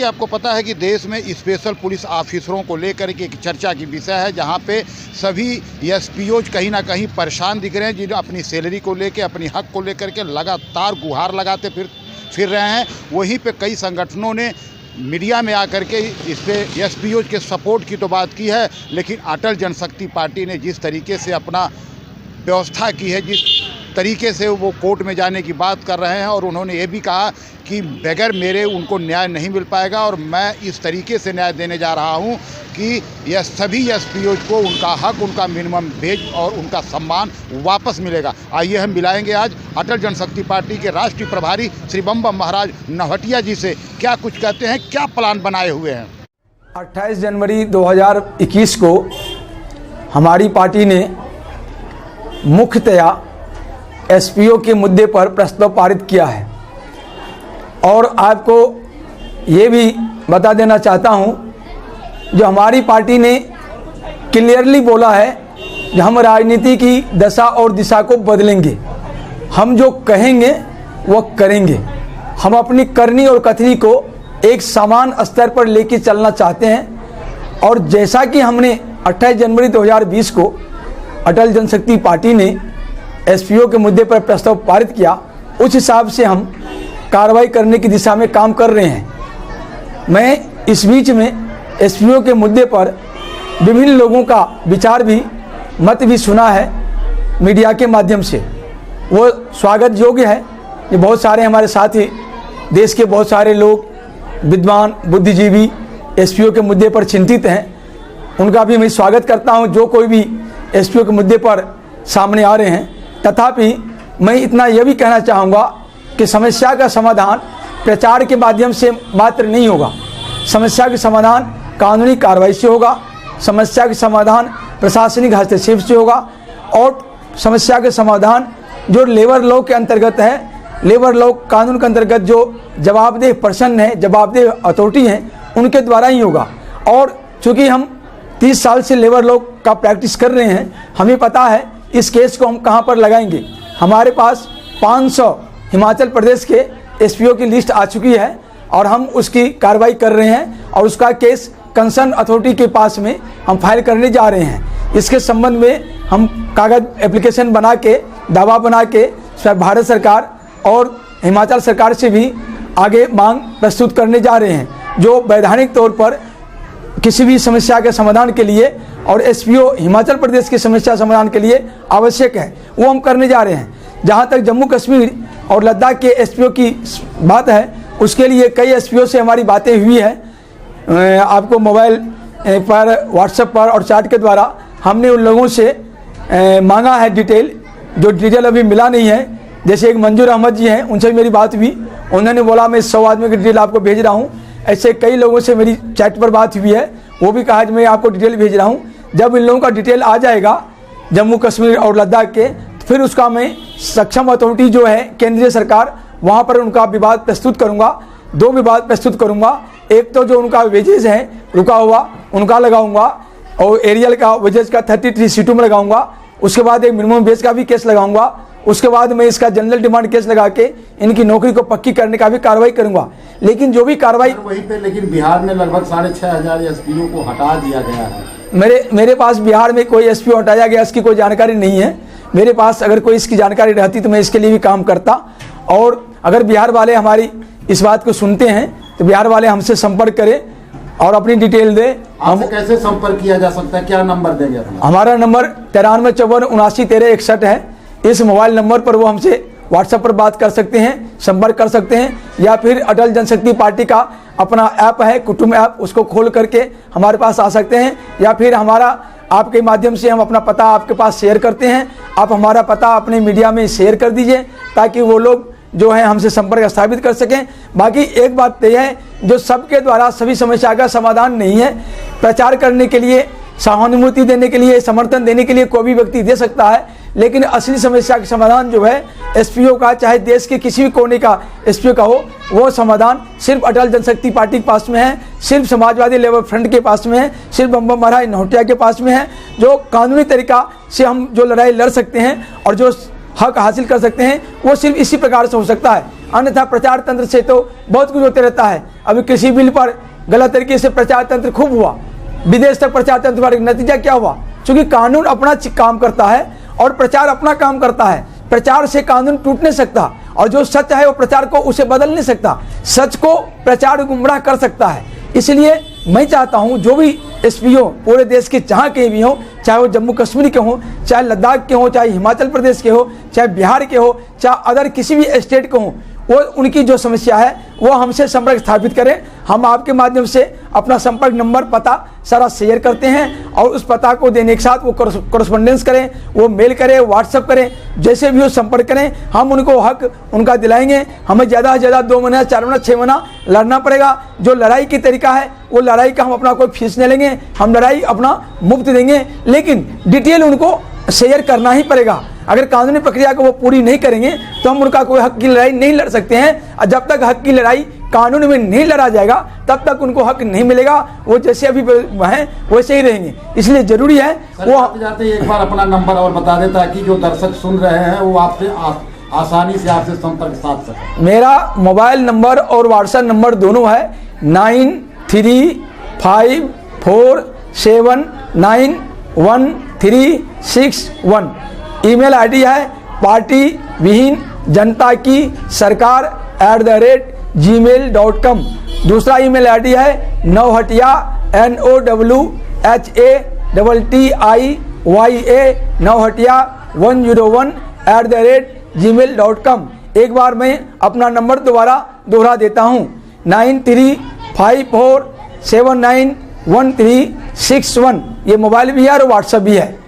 आपको पता है कि देश में स्पेशल पुलिस ऑफिसरों को लेकर के एक चर्चा की विषय है, जहां पे सभी एसपीओज कहीं ना कहीं परेशान दिख रहे हैं, जिन्हें अपनी सैलरी को लेकर, अपनी हक को लेकर के लगातार गुहार लगाते फिर रहे हैं। वहीं पे कई संगठनों ने मीडिया में आकर के इस पे एसपीओज के सपोर्ट की तो बात की है, लेकिन अटल जनशक्ति पार्टी ने जिस तरीके से अपना व्यवस्था की है, जिस तरीके से वो कोर्ट में जाने की बात कर रहे हैं, और उन्होंने ये भी कहा कि बगैर मेरे उनको न्याय नहीं मिल पाएगा, और मैं इस तरीके से न्याय देने जा रहा हूं कि यह सभी एसपीओज को उनका हक, उनका मिनिमम वेज और उनका सम्मान वापस मिलेगा। आइए हम मिलाएंगे आज अटल जनशक्ति पार्टी के राष्ट्रीय प्रभारी श्री बम बम महाराज नवहटिया जी से, क्या कुछ कहते हैं, क्या प्लान बनाए हुए हैं। 28 जनवरी 2021 को हमारी पार्टी ने मुख्यतया एसपीओ के मुद्दे पर प्रस्ताव पारित किया है, और आपको ये भी बता देना चाहता हूँ, जो हमारी पार्टी ने क्लियरली बोला है कि हम राजनीति की दशा और दिशा को बदलेंगे। हम जो कहेंगे वो करेंगे। हम अपनी करनी और कथनी को एक समान स्तर पर लेके चलना चाहते हैं, और जैसा कि हमने 28 जनवरी 2020 को अटल जनशक्ति पार्टी ने एसपीओ के मुद्दे पर प्रस्ताव पारित किया, उस हिसाब से हम कार्रवाई करने की दिशा में काम कर रहे हैं। मैं इस बीच में एसपीओ के मुद्दे पर विभिन्न लोगों का विचार भी, मत भी सुना है मीडिया के माध्यम से। वो स्वागत योग्य है कि बहुत सारे हमारे साथी, देश के बहुत सारे लोग, विद्वान, बुद्धिजीवी एसपीओ के मुद्दे पर चिंतित हैं। उनका भी मैं स्वागत करता हूं, जो कोई भी एसपीओ के मुद्दे पर सामने आ रहे हैं। तथापि मैं इतना यह भी कहना चाहूँगा कि समस्या का समाधान प्रचार के माध्यम से मात्र नहीं होगा। समस्या के समाधान कानूनी कार्रवाई से होगा, समस्या के समाधान प्रशासनिक हस्तक्षेप से होगा, और समस्या के समाधान जो लेबर लॉ के अंतर्गत है, लेबर लॉ कानून के अंतर्गत जो जवाबदेह पर्सन है, जवाबदेह अथॉरिटी हैं, उनके द्वारा ही होगा। और चूँकि हम 30 साल से लेबर लॉ का प्रैक्टिस कर रहे हैं, हमें पता है इस केस को हम कहां पर लगाएंगे। हमारे पास 500 हिमाचल प्रदेश के एसपीओ की लिस्ट आ चुकी है, और हम उसकी कार्रवाई कर रहे हैं, और उसका केस कंसर्न अथॉरिटी के पास में हम फाइल करने जा रहे हैं। इसके संबंध में हम कागज एप्लीकेशन बना के, दावा बना के भारत सरकार और हिमाचल सरकार से भी आगे मांग प्रस्तुत करने जा रहे हैं, जो वैधानिक तौर पर किसी भी समस्या के समाधान के लिए और एसपीओ हिमाचल प्रदेश की समस्या समाधान के लिए आवश्यक है, वो हम करने जा रहे हैं। जहां तक जम्मू कश्मीर और लद्दाख के एसपीओ की बात है, उसके लिए कई एसपीओ से हमारी बातें हुई है। आपको मोबाइल पर, व्हाट्सएप पर और चैट के द्वारा हमने उन लोगों से मांगा है डिटेल, जो डिटेल अभी मिला नहीं है। जैसे एक मंजूर अहमद जी हैं, उनसे भी मेरी बात हुई, उन्होंने बोला मैं 100 आदमी की डिटेल आपको भेज रहा हूँ। ऐसे कई लोगों से मेरी चैट पर बात हुई है, वो भी कहा कि मैं आपको डिटेल भेज रहा हूँ। जब इन लोगों का डिटेल आ जाएगा जम्मू कश्मीर और लद्दाख के, तो फिर उसका मैं सक्षम अथॉरिटी जो है केंद्रीय सरकार, वहाँ पर उनका विवाद प्रस्तुत करूँगा। 2 विवाद प्रस्तुत करूँगा। एक तो जो उनका वेजेस है रुका हुआ, उनका लगाऊंगा, और एरियल का वेजेस का 33 सीटों में लगाऊंगा। उसके बाद एक मिनिमम वेज का भी केस लगाऊंगा। उसके बाद मैं इसका जनरल डिमांड केस लगा के इनकी नौकरी को पक्की करने का भी कार्रवाई करूंगा। लेकिन जो भी कार्रवाई वहीं पे, लेकिन बिहार में लगभग 6500 एसपीओ को हटा दिया गया है। मेरे पास बिहार में कोई एसपीओ हटाया गया इसकी कोई जानकारी नहीं है। मेरे पास अगर कोई इसकी जानकारी रहती तो मैं इसके लिए भी काम करता। और अगर बिहार वाले हमारी इस बात को सुनते हैं तो बिहार वाले हमसे संपर्क करें और अपनी डिटेल दें। हम कैसे संपर्क किया जा सकता है, क्या नंबर देंगे? हमारा नंबर 9354791361 है। इस मोबाइल नंबर पर वो हमसे व्हाट्सएप पर बात कर सकते हैं, संपर्क कर सकते हैं, या फिर अटल जनशक्ति पार्टी का अपना ऐप है कुटुंब ऐप, उसको खोल करके हमारे पास आ सकते हैं, या फिर हमारा आपके माध्यम से हम अपना पता आपके पास शेयर करते हैं। आप हमारा पता अपने मीडिया में शेयर कर दीजिए, ताकि वो लोग जो है हमसे संपर्क स्थापित कर सकें। बाकी एक बात यह है, जो सबके द्वारा सभी समस्या का समाधान नहीं है। प्रचार करने के लिए, सहानुभूति देने के लिए, समर्थन देने के लिए कोई भी व्यक्ति दे सकता है, लेकिन असली समस्या का समाधान जो है एसपीओ का, चाहे देश के किसी भी कोने का एसपीओ का हो, वो समाधान सिर्फ अटल जनशक्ति पार्टी के पास में है, सिर्फ समाजवादी लेबर फ्रंट के पास में है, सिर्फ बम बम महाराज नवहटिया के पास में है। जो कानूनी तरीका से हम जो लड़ाई लड़ सकते हैं और जो हक हासिल कर सकते हैं, वो सिर्फ इसी प्रकार से हो सकता है। अन्यथा प्रचार तंत्र से तो बहुत कुछ होते रहता है। अभी कृषि बिल पर गलत तरीके से प्रचार तंत्र खूब हुआ, विदेश तक प्रचार तंत्र पर नतीजा क्या हुआ? क्योंकि कानून अपना काम करता है और प्रचार अपना काम करता है। प्रचार से कानून टूट नहीं सकता और जो सच है वो प्रचार को उसे बदल नहीं सकता। सच को प्रचार गुमराह कर सकता है। इसलिए मैं चाहता हूं जो भी एसपीओ पूरे देश के जहाँ कहीं भी हो, चाहे वो जम्मू कश्मीर के हों, चाहे लद्दाख के हों, चाहे हिमाचल प्रदेश के हो, चाहे बिहार के हो, चाहे अदर किसी भी स्टेट के हों, वो उनकी जो समस्या है वो हमसे संपर्क स्थापित करें। हम आपके माध्यम से अपना संपर्क नंबर पता सारा शेयर करते हैं और उस पता को देने के साथ वो कॉरेस्पॉन्डेंस करें, वो मेल करें, व्हाट्सअप करें, जैसे भी वो संपर्क करें, हम उनको हक उनका दिलाएंगे। हमें ज़्यादा से ज़्यादा 2 महीना, 4 महीना, 6 महीना लड़ना पड़ेगा। जो लड़ाई की तरीका है वो लड़ाई का हम अपना कोई फीस नहीं लेंगे, हम लड़ाई अपना मुफ्त देंगे, लेकिन डिटेल उनको शेयर करना ही पड़ेगा। अगर कानूनी प्रक्रिया को वो पूरी नहीं करेंगे तो हम उनका कोई हक की लड़ाई नहीं लड़ सकते हैं। और जब तक हक की लड़ाई कानून में नहीं लड़ा जाएगा तब तक उनको हक नहीं मिलेगा। वो जैसे अभी हैं वैसे ही रहेंगे। इसलिए जरूरी है वो जाते एक बार अपना नंबर और बता दें ताकि जो दर्शक सुन रहे हैं वो आपसे आसानी से आपसे संपर्क साध सकें। मेरा मोबाइल नंबर और व्हाट्सएप नंबर दोनों है 9354791361। ईमेल आईडी है पार्टी विहीन जनता की सरकार @gmail.com। दूसरा ईमेल आईडी है नौहटिया NOWHATIYA नौहटिया 101 @gmail.com। एक बार मैं अपना नंबर दोबारा दोहरा देता हूँ 9354791361। ये मोबाइल भी है और व्हाट्सएप भी है।